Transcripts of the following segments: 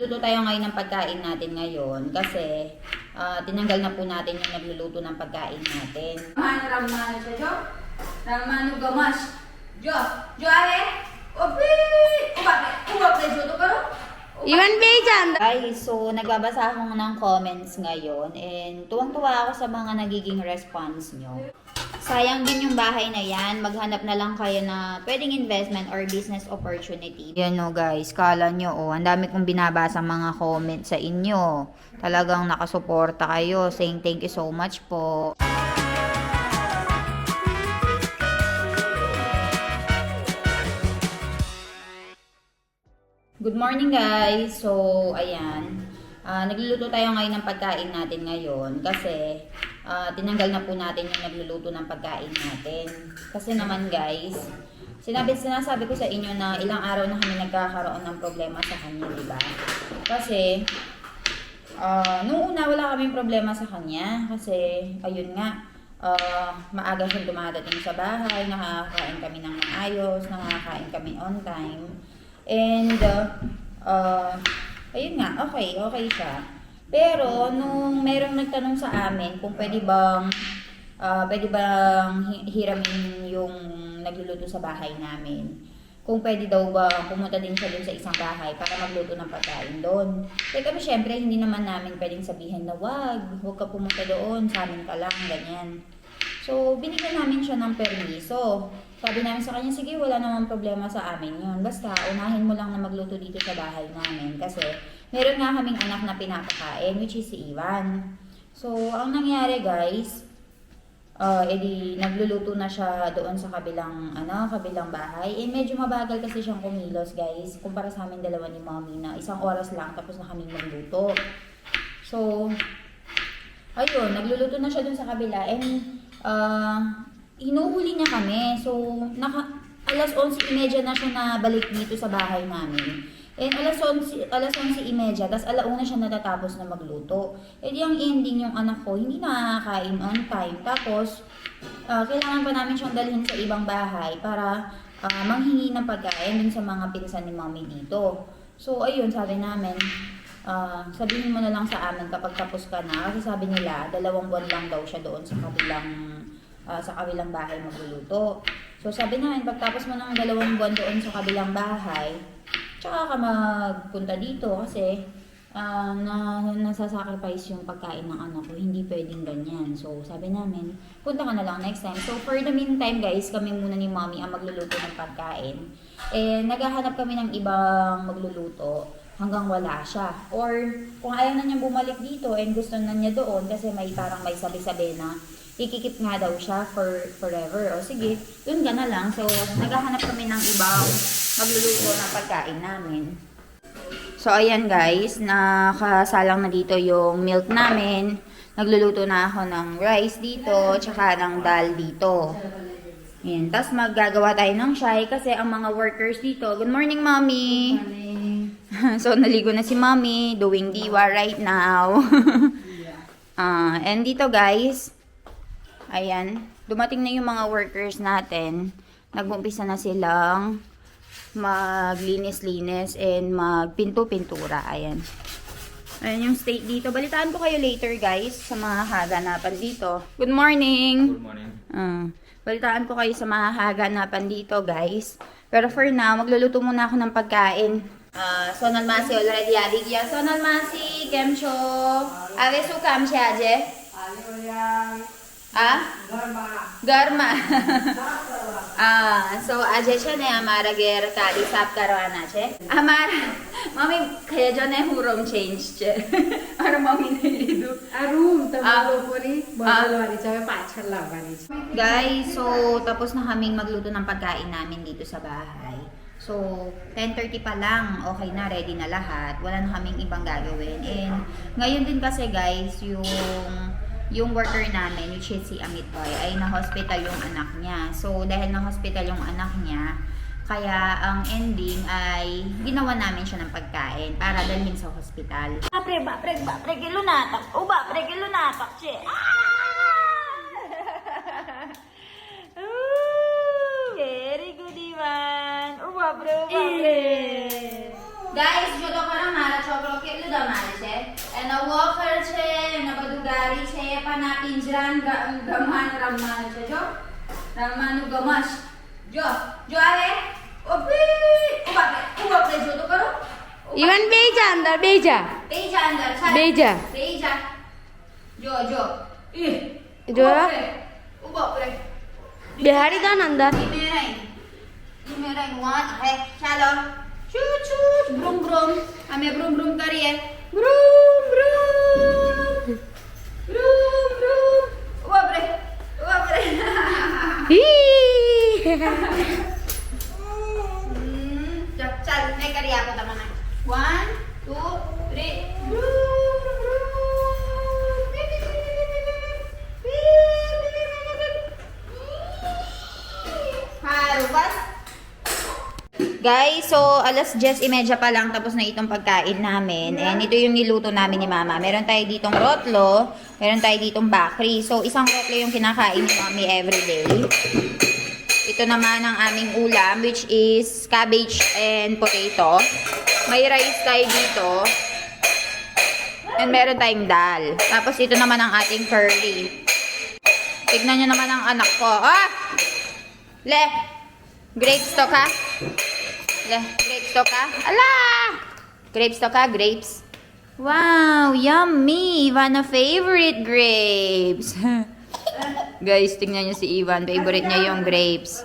Luto tayo ngayon ng pagkain natin ngayon kasi tinanggal na po natin yung nagluluto ng pagkain natin. Ramano siya, Jo? Ramano gamas. Jo! Jo ahe! Opi! Ubap na Jo to karo? Iwan Bejan. Guys, so nagbabasa ako ng comments ngayon and tuwang-tuwa ako sa mga nagiging response nyo. Sayang din yung bahay na yan. Maghanap na lang kayo na pwedeng investment or business opportunity. Yan o guys, kala nyo ang dami kong binabasa mga comments sa inyo. Talagang nakasuporta kayo saying thank you so much po. Good morning guys! So, ayan. Nagluluto tayo ngayon ng pagkain natin ngayon kasi tinanggal na po natin yung nagluluto ng pagkain natin. Kasi naman guys, sinasabi ko sa inyo na ilang araw na kami nagkakaroon ng problema sa kanya, diba? Kasi, nung una wala kaming problema sa kanya kasi, ayun nga, maaga siyang dumadating sa bahay, nakakain kami ng maayos, nakakain kami on time. And, ayun nga, okay siya. Pero, nung merong nagtanong sa amin kung pwede bang hiramin yung nagluluto sa bahay namin. Kung pwede daw ba pumunta din siya dun sa isang bahay para magluto ng pagkain doon. Kaya kami syempre, hindi naman namin pwedeng sabihin na wag ka pumunta doon, sa amin ka lang, ganyan. So, binigyan namin siya ng permiso. Sabi namin sa kanya, sige, wala namang problema sa amin yun. Basta, unahin mo lang na magluto dito sa bahay namin. Kasi, meron nga kaming anak na pinapakain, which is si Ivan. So, ang nangyari guys, edi nagluluto na siya doon sa kabilang bahay. Medyo mabagal kasi siyang kumilos guys. Kumpara sa amin dalawa ni Mommy na 1 oras lang tapos na kaming magluto. So, ayun, nagluluto na siya doon sa kabila. And, hinuhuli niya kami. So, alas 11:30 na siya nabalik dito sa bahay namin. And alas 11:30, tapos 1:00 siya natatapos na magluto. E di ang ending yung anak ko, hindi nakakain on time. Tapos, kailangan pa namin siyang dalhin sa ibang bahay para manghingi ng pagkain dun sa mga pinsan ni Mommy dito. So, ayun, sabi namin, sabihin mo na lang sa amin kapag tapos ka na. Kasi sabi nila, 2 buwan lang daw siya doon sa kabilang bahay magluluto. So, sabi namin, pagtapos mo ng 2 buwan doon sa kabilang bahay, tsaka ka magpunta dito kasi nasasacrifice yung pagkain ng anak ko. Hindi pwedeng ganyan. So, sabi namin, punta ka na lang next time. So, for the meantime guys, kami muna ni Mommy ang magluluto ng pagkain. Naghahanap kami ng ibang magluluto hanggang wala siya. Or, kung ayaw na niya bumalik dito and gusto na niya doon kasi may sabi-sabi na ikikip nga daw siya for forever. O sige, dun ka na lang. So, naghahanap kami ng ibang magluluto ng pagkain namin. So, ayan guys, nakasalang na dito yung milk namin. Nagluluto na ako ng rice dito, tsaka ng dal dito. Ayan, tapos maggagawa tayo ng chai kasi ang mga workers dito. Good morning, Mommy! Good morning. So, naligo na si Mommy, doing diwa right now. And dito guys, ayan, dumating na yung mga workers natin. Nag-umpisa na silang maglinis-linis and magpinto-pintura. Ayan. Ayan yung state dito. Balitaan ko kayo later guys sa mga haganapan dito. Good morning! Good morning. Balitaan ko kayo sa mga haganapan dito guys. Pero for now, magluluto muna ako ng pagkain. Sonal Masi already adigya. Sonal Masi, kemcho. Ave su kam siya aje? गर्मा सो आज છે ને અમારા ઘેર કાળી સાફ કરવાના છે. અમારા મમ્મી ખેજો ને હું રૂમ ચેન્જ છે. મારા મમ્મી ને લીધું આ રૂમ તમારો લોકોની બદલવાની છે, હવે પાછળ લાવવાની છે. Guys, so tapos na kaming magluto ng pagkain namin dito sa bahay. So 10:30 pa lang, okay na, ready na lahat. Wala na kaming ibang gagawin. And ngayon din kasi guys, yung worker namin, which is si Amit Boy, ay na-hospital yung anak niya. So, dahil na-hospital yung anak niya, kaya ang ending ay ginawa namin siya ng pagkain para dalhin sa hospital. Bapre, kilunatak. O, bapre, kilunatak siya. Very good, Ivan. O, bapre. Guys, jodoh ko na mara chokro damacie. Na walker cię, na badugari cię, pana pinjran gaman ramman cię, jo? Rammanu gamash. Jo, jo आहे. ओपे उबापरे जो तो करो. इवन बेजा अंदर बेजा बेजा अंदर छा. बेजा बेजा. जो. जो उबापरे. बिहारी दान अंदर Ini one है. चलो. Chut chut. Brum brum. हमें brum brum करिए. Brum brum. Brum brum. उबापरे. चल मैं करिए आपको तमन्ना. 1, 2, 3. Guys, so alas 10:30 pa lang tapos na itong pagkain namin. And ito yung niluto namin ni Mama. Meron tayo ditong rotlo, meron tayo ditong bakri. So isang rotlo yung kinakain ni Mami everyday. Ito naman ang aming ulam, which is cabbage and potato. May rice tayo dito. And meron tayong dal. Tapos ito naman ang ating curry. Tignan nyo naman ang anak ko. Ah! Le! Grapes to ka? Le, grapes to ka? Ala! Grapes to ka? Grapes? Wow! Yummy! Ivan na favorite grapes. Guys, tingnan niyo si Ivan. Favorite niya yung grapes.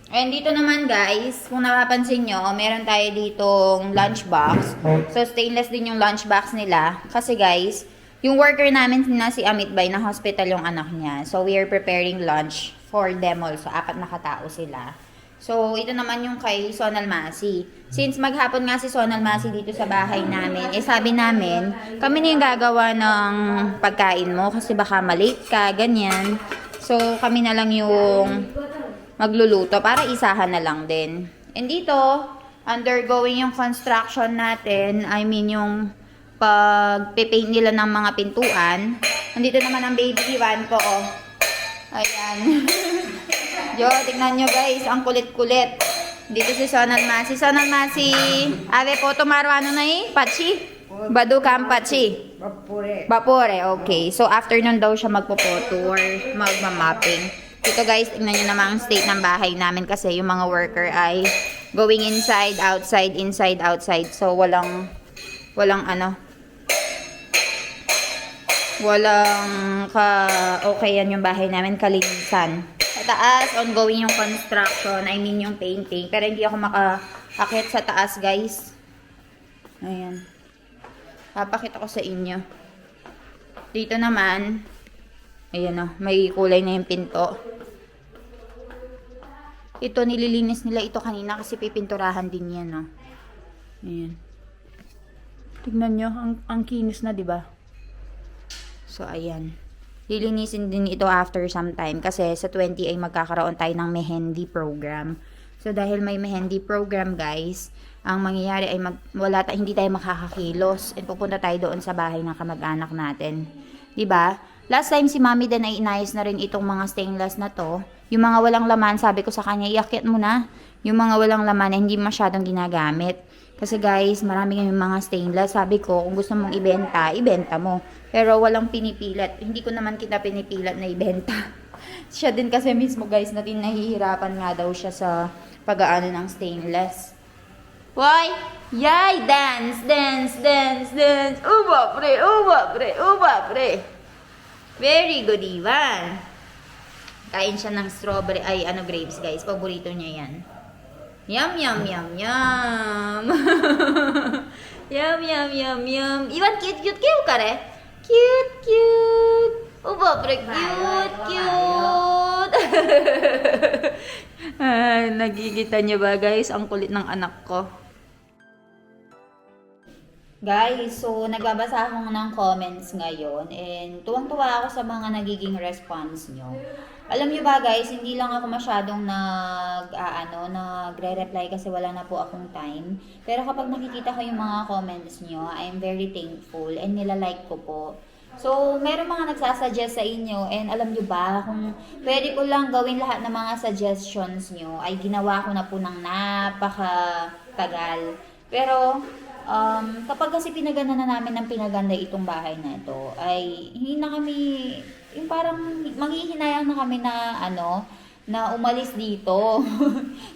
And dito naman guys, kung napapansin nyo, meron tayo ditong lunchbox. So, stainless din yung lunchbox nila. Kasi guys, yung worker namin na si Amit Bay, na hospital yung anak niya. So, we are preparing lunch for them also. 4 na katao sila. So, ito naman yung kay Sonal Masi. Since maghapon nga si Sonal Masi dito sa bahay namin, sabi namin, kami na yung gagawa ng pagkain mo kasi baka malate ka, ganyan. So, kami na lang yung magluluto para isahan na lang din. And dito, undergoing yung construction natin, I mean yung pag-paint nila ng mga pintuan. Nandito naman ang baby Ivan ko, oh. Ayan. Yo, tignan nyo guys, ang kulit-kulit. Dito si Sonal Masi. Sonal Masi, ave po tomaro ano na pachi? Badu kam pachi? Bapore, okay. So, afternoon daw siya magpo-photo or magmamapping. Dito guys, tingnan nyo naman ang state ng bahay namin kasi yung mga worker ay going inside, outside, inside, outside. So, walang okay yan yung bahay namin, kalinisan. Sa taas, ongoing yung construction, I mean yung painting. Pero hindi ako makakakit sa taas, guys. Ayan. Papakita ko sa inyo. Dito naman, ayan o, may kulay na yung pinto. Ito, nililinis nila ito kanina kasi pipinturahan din yan, no. Ayan. Tignan nyo, ang kinis na, diba? So, ayan. Lilinisin din ito after some time kasi sa 20 ay magkakaroon tayo ng mehendi program. So, dahil may mehendi program, guys, ang mangyayari ay hindi tayo makakakilos and pupunta tayo doon sa bahay ng kamag-anak natin. Diba? Last time si Mami din ay inayos na rin itong mga stainless na to. Yung mga walang laman, sabi ko sa kanya, iakyat mo na. Yung mga walang laman na hindi masyadong ginagamit. Kasi guys, marami kami mga stainless. Sabi ko, kung gusto mong ibenta, ibenta mo. Pero walang pinipilat. Hindi ko naman kita pinipilat na ibenta. Siya din kasi mismo guys, natin nahihirapan nga daw siya sa pag-aano ng stainless. Why? Yay! Dance, dance, dance, dance. Uba, pre, uba, pre, uba, pre. Very good, Ivan. Kain siya ng strawberry, grapes guys. Paborito niya yan. Yum, yum, yum, yum. Yum, yum, yum, yum. Ivan, cute, cute, cute ka re? Cute, cute. Uba, pre, cute, cute. Nagigita niyo ba guys? Ang kulit ng anak ko. Guys, so nagbabasa ako ng comments ngayon and tuwang-tuwa ako sa mga nagiging response nyo. Alam nyo ba guys, hindi lang ako masyadong nagre-reply kasi wala na po akong time. Pero kapag nakikita ko yung mga comments nyo, I'm very thankful and nilalike ko po. So, meron mga nagsasuggest sa inyo and alam nyo ba, kung pwede ko lang gawin lahat ng mga suggestions nyo, ay ginawa ko na po ng napakatagal. Pero, kapag kasi pinaganda na namin ng pinaganda itong bahay na ito, ay hindi na kami, yung parang manghihinayang na kami na na umalis dito.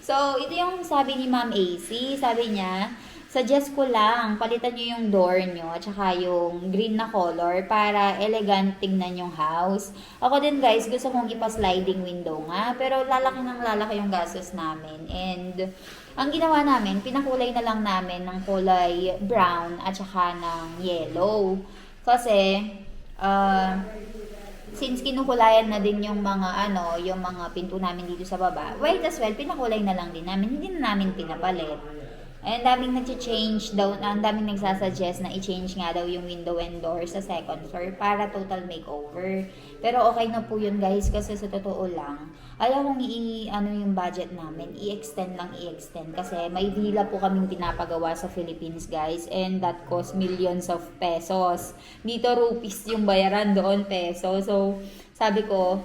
So, ito yung sabi ni Ma'am AC. Sabi niya, suggest ko lang, palitan nyo yung door nyo at saka yung green na color para elegant tingnan yung house. Ako din guys, gusto kong ipa-sliding window nga, pero lalaki ng lalaki yung gastos namin. And ang ginawa namin, pinakulay na lang namin ng kulay brown at saka ng yellow. Kasi, since kinukulayan na din yung mga yung mga pinto namin dito sa baba, might as well, pinakulay na lang din namin. Hindi na namin pinapalit. And daming nag-change daw, ang daming nagsasuggest na i-change nga daw yung window and door sa second floor para total makeover. Pero okay na po yun guys, kasi sa totoo lang, ayaw kong yung budget namin, i-extend kasi may villa po kaming pinapagawa sa Philippines guys, and that cost millions of pesos. Dito rupees yung bayaran, doon peso. So sabi ko,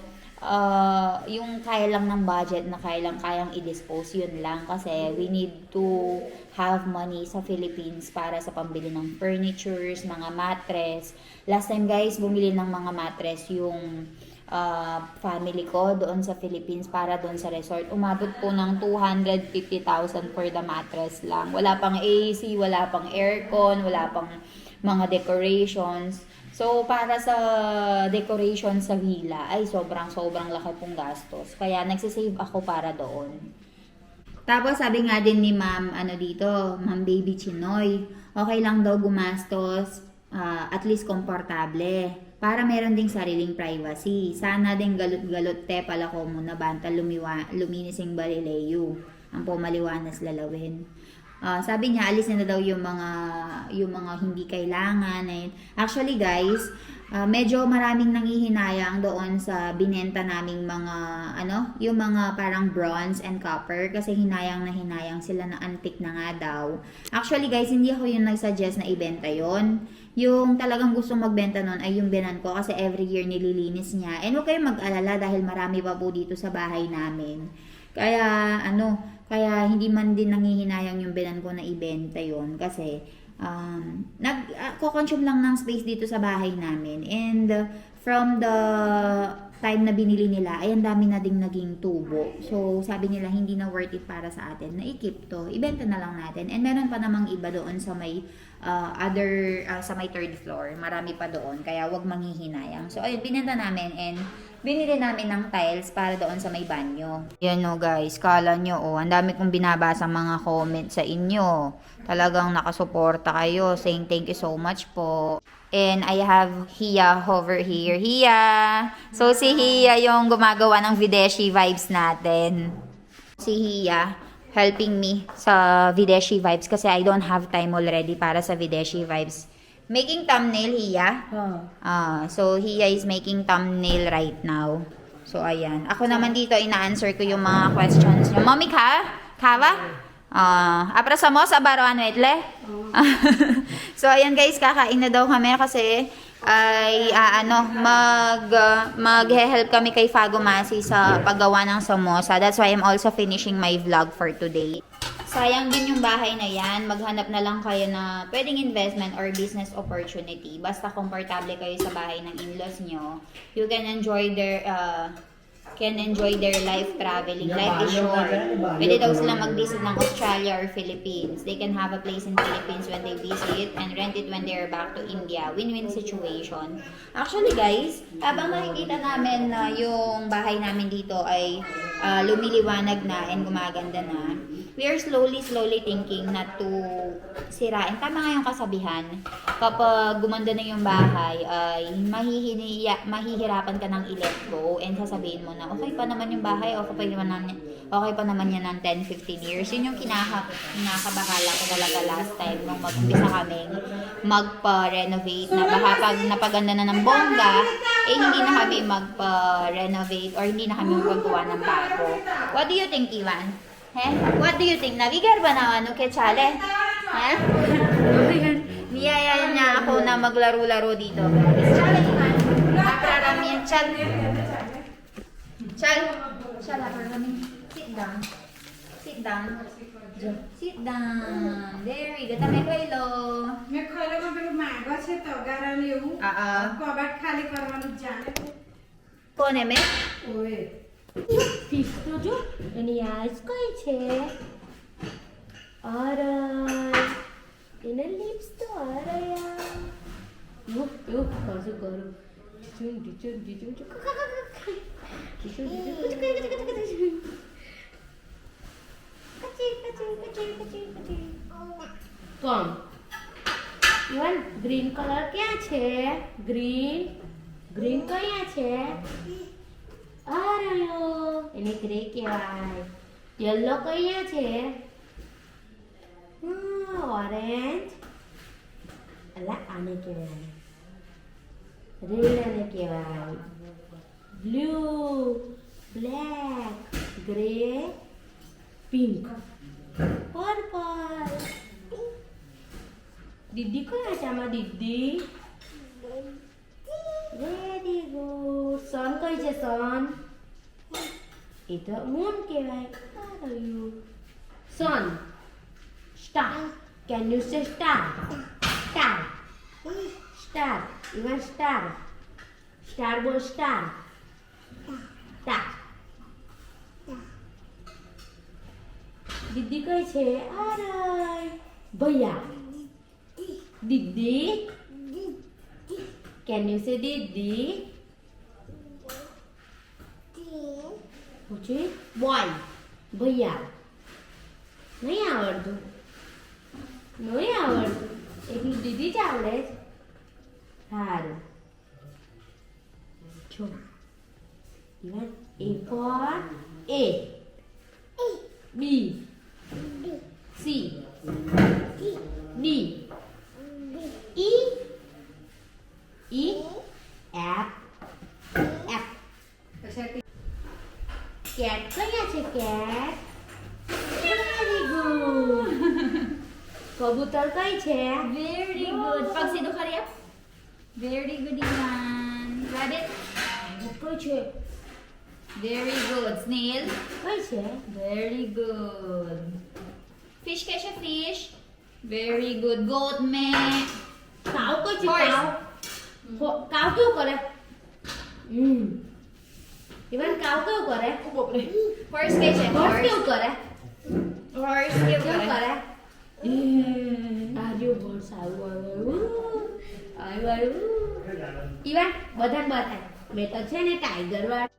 yung kaya lang ng budget na kayang i-dispose, yun lang, kasi we need to have money sa Philippines para sa pambili ng furnitures, mga mattress. Last time guys, bumili ng mga mattress yung family ko doon sa Philippines para doon sa resort. Umabot po ng 250,000 for the mattress lang. Wala pang AC, wala pang aircon, wala pang mga decorations. So, para sa decoration sa villa, ay sobrang laki pong gastos. Kaya, nagsisave ako para doon. Tapos, sabi nga din ni Ma'am, Ma'am Baby Chinoy, okay lang daw gumastos, at least komportable. Para meron ding sariling privacy. Sana din galot-galot te pala ko muna banta luminising balileyo. Ang pumaliwanas lalawin. Sabi niya, alis na daw yung mga hindi kailangan. Actually guys, medyo maraming nanghihinayang doon sa binenta naming mga, yung mga parang bronze and copper, kasi hinayang sila na antique na nga daw. Actually guys, hindi ako yung nagsuggest na ibenta yon. Yung talagang gusto magbenta nun ay yung binan ko, kasi every year nililinis niya. And huwag kayong mag-alala dahil marami pa po dito sa bahay namin. Kaya hindi man din nanghihinayang yung binan ko na ibenta yon, kasi nag-consume lang ng space dito sa bahay namin. And from the time na binili nila, ay ang dami na ding naging tubo. So sabi nila hindi na worth it para sa atin na i-keep to, ibenta na lang natin. And meron pa namang iba doon sa may sa may third floor, marami pa doon, kaya wag manghihinayang. So ayun, binenta namin and binili namin ng tiles para doon sa may banyo. Yan o guys, kala nyo ang dami kong binabasa mga comment sa inyo. Talagang nakasuporta kayo, saying thank you so much po. And I have Hia over here. Hia! So si Hia yung gumagawa ng Videshi vibes natin. Si Hia helping me sa Videshi vibes kasi I don't have time already para sa Videshi vibes. Making thumbnail, Hia. So Hia is making thumbnail right now. So ayan. Ako naman dito ina-answer ko yung mga questions nyo. Mommy ka? Kawa? Aprasa mo sa baroan wetle? So ayan guys, kakain na daw kami kasi ay mag-help kami kay Fagomasi sa paggawa ng samosa. That's why I'm also finishing my vlog for today. Sayang din yung bahay na yan. Maghanap na lang kayo na pwedeng investment or business opportunity. Basta komportable kayo sa bahay ng in-laws nyo. You can enjoy their life traveling. Life is short. Pwede daw sila mag-visit ng Australia or Philippines. They can have a place in Philippines when they visit and rent it when they're back to India. Win-win situation. Actually guys, habang nakikita namin na yung bahay namin dito ay lumiliwanag na and gumaganda na, we are slowly thinking not to sirain. Tama nga yung kasabihan. Kapag gumanda na yung bahay, ay mahihirapan ka ng i-let go and sasabihin mo na okay pa naman yung bahay, okay pa naman yan ng 10-15 years. Yun yung kinakabahala ko talaga last time nung mag-umpisa kaming magpa-renovate na baka pag napaganda na ng bongga, hindi na kami magpa-renovate or hindi na kami magpagawa ng bago. What do you think, Ivan? What do you think? Nabigar ba na kechale? Niyaya niya ako na maglaro-laro dito. Chale, Ivan. Apraramiyan. Chale. Chale, apraramiyan. Sit down. જો sit down. Very good. તમે ખાઈ લો. મેં ખરેખર પેલું માંગો છે તગારા ને એવું હા. કબાટ ખાલી કરવાનું જ જાણે કોને મેં? ઓય ફિશ તો જો એની આઈસ કઈ છે અરે એના લિપ્સ તો અરે યાર યુ પાછું કરું કોમ ઇવન ગ્રીન કલર ક્યાં છે ગ્રીન ગ્રીન કયા છે આરયો એને ગ્રે કહેવાય યલો કયા છે ઓરેન્જ અલા આને કહેવાય રેડ આને કહેવાય blue black grey pink purple દીદી કયા છે આમાં દીદી વેરી ગુડ સન કઈ છે સન એ તો મૂન કહેવાય આ રહ્યું sun star can you say star star star even star star બોલ સ્ટાર સ્ટાર દીદી કઈ છે અરે ભૈયા દીદી Can you say Didi? પૂછે બોય ભૈયા નહીં આવડતું નહીં આવડતું એટલું દીદી જ આવડે છે સારું જો even A for A B C D E E F F પછી કેટ કયા છે કેટ વેરી ગુડ કબૂતર કઈ છે Very good. પગ સીધો કરી આપ. Very good, Ivan. Rabbit. કઈ છે Very good. Snail. કઈ છે Very good. Fish કે છે fish. Very good. Goat મેં. કાવ કઈ છે Horse. કાવ કેવું કરે ઇવન કાવ કેવું કરે Horse કે છે હોર્સ horse. કેવું કરે Horse કેવું કેવું કરે? કરે આર્યો હોર્સ આવ્યું ઇવન બધાને બતાય મેં તો છે ને ટાઈગર વાળા